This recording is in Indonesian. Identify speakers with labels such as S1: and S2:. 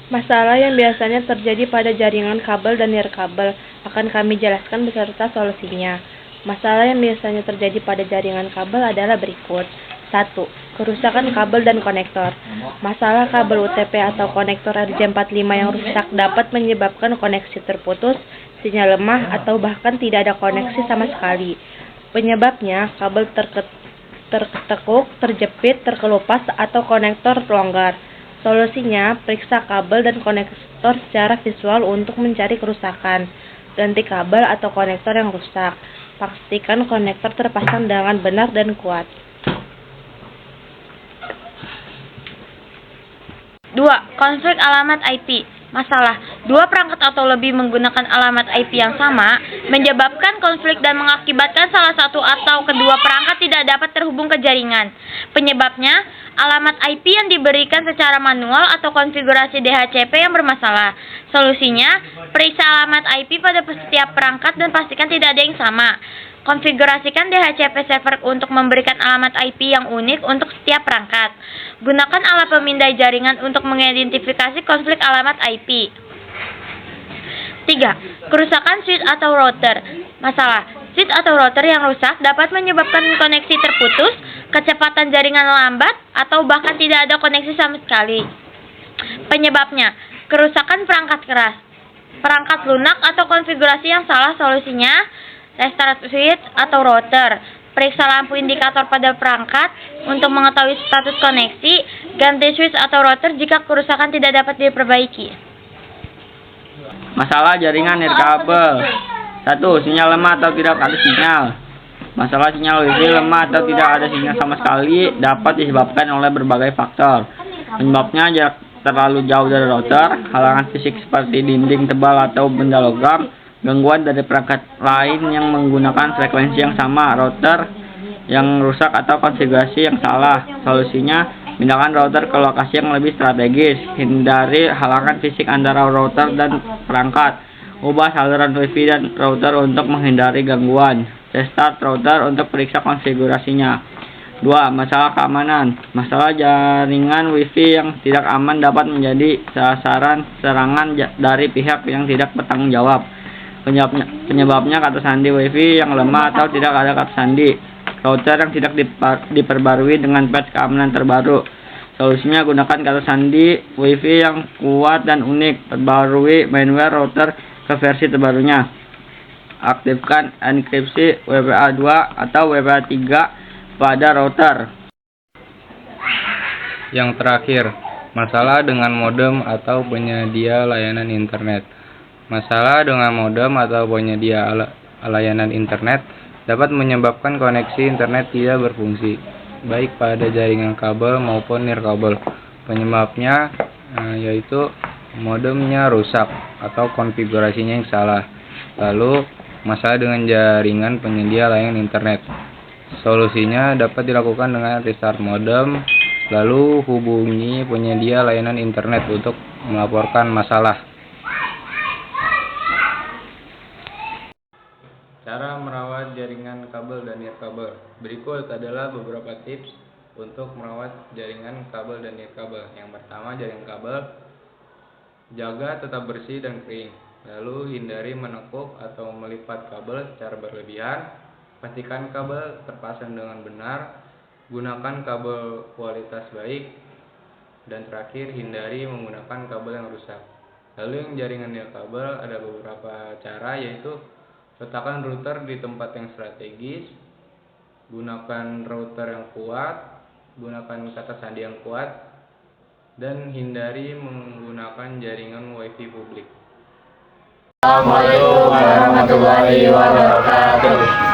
S1: Masalah yang biasanya terjadi pada jaringan kabel dan nirkabel akan kami jelaskan beserta solusinya. Masalah yang biasanya terjadi pada jaringan kabel adalah berikut. 1. Kerusakan kabel dan konektor. Masalah kabel UTP atau konektor RJ45 yang rusak dapat menyebabkan koneksi terputus, sinyal lemah, atau bahkan tidak ada koneksi sama sekali. Penyebabnya, kabel terketekuk, terjepit, terkelupas, atau konektor longgar. Solusinya, periksa kabel dan konektor secara visual untuk mencari kerusakan. Ganti kabel atau konektor yang rusak. Pastikan konektor terpasang dengan benar dan kuat.
S2: 2. Konflik alamat IP. Masalah, dua perangkat atau lebih menggunakan alamat IP yang sama menyebabkan konflik dan mengakibatkan salah satu atau kedua perangkat tidak dapat terhubung ke jaringan. Penyebabnya, alamat IP yang diberikan secara manual atau konfigurasi DHCP yang bermasalah. Solusinya, periksa alamat IP pada setiap perangkat dan pastikan tidak ada yang sama. Konfigurasikan DHCP server untuk memberikan alamat IP yang unik untuk setiap perangkat. Gunakan alat pemindai jaringan untuk mengidentifikasi konflik alamat IP. 3. Kerusakan switch atau router. Masalah, switch atau router yang rusak dapat menyebabkan koneksi terputus, kecepatan jaringan lambat, atau bahkan tidak ada koneksi sama sekali. Penyebabnya, kerusakan perangkat keras, perangkat lunak atau konfigurasi yang salah. Solusinya, restart switch atau router. Periksa lampu indikator pada perangkat untuk mengetahui status koneksi. Ganti switch atau router jika kerusakan tidak dapat diperbaiki.
S3: Masalah jaringan nirkabel. 1. Sinyal lemah atau tidak ada sinyal. Masalah sinyal Wi-Fi lemah atau tidak ada sinyal sama sekali dapat disebabkan oleh berbagai faktor. Penyebabnya jarak terlalu jauh dari router, halangan fisik seperti dinding tebal atau benda logam, gangguan dari perangkat lain yang menggunakan frekuensi yang sama, router yang rusak atau konfigurasi yang salah. Solusinya, pindahkan router ke lokasi yang lebih strategis. Hindari halangan fisik antara router dan perangkat. Ubah saluran Wi-Fi dan router untuk menghindari gangguan. Restart router untuk periksa konfigurasinya. 2. Masalah keamanan. Masalah jaringan Wi-Fi yang tidak aman dapat menjadi sasaran serangan dari pihak yang tidak bertanggung jawab. Penyebabnya kata sandi Wi-Fi yang lemah atau tidak ada kata sandi. Router yang tidak diperbarui dengan patch keamanan terbaru. Solusinya, gunakan kata sandi Wi-Fi yang kuat dan unik. Perbarui firmware router ke versi terbarunya. Aktifkan enkripsi WPA2 atau WPA3 pada router.
S4: Yang terakhir, masalah dengan modem atau penyedia layanan internet. Masalah dengan modem atau penyedia layanan internet dapat menyebabkan koneksi internet tidak berfungsi, baik pada jaringan kabel maupun nirkabel. Penyebabnya yaitu modemnya rusak atau konfigurasinya yang salah. Lalu, masalah dengan jaringan penyedia layanan internet. Solusinya dapat dilakukan dengan restart modem, lalu hubungi penyedia layanan internet untuk melaporkan masalah. Cara merawat jaringan kabel dan nirkabel. Berikut adalah beberapa tips untuk merawat jaringan kabel dan nirkabel. Yang pertama, jaringan kabel jaga tetap bersih dan kering. Lalu hindari menekuk atau melipat kabel secara berlebihan. Pastikan kabel terpasang dengan benar. Gunakan kabel kualitas baik. Dan terakhir, hindari menggunakan kabel yang rusak. Lalu yang jaringan nirkabel ada beberapa cara, yaitu letakkan router di tempat yang strategis, gunakan router yang kuat, gunakan kata sandi yang kuat, dan hindari menggunakan jaringan Wi-Fi publik.
S5: Assalamualaikum warahmatullahi wabarakatuh.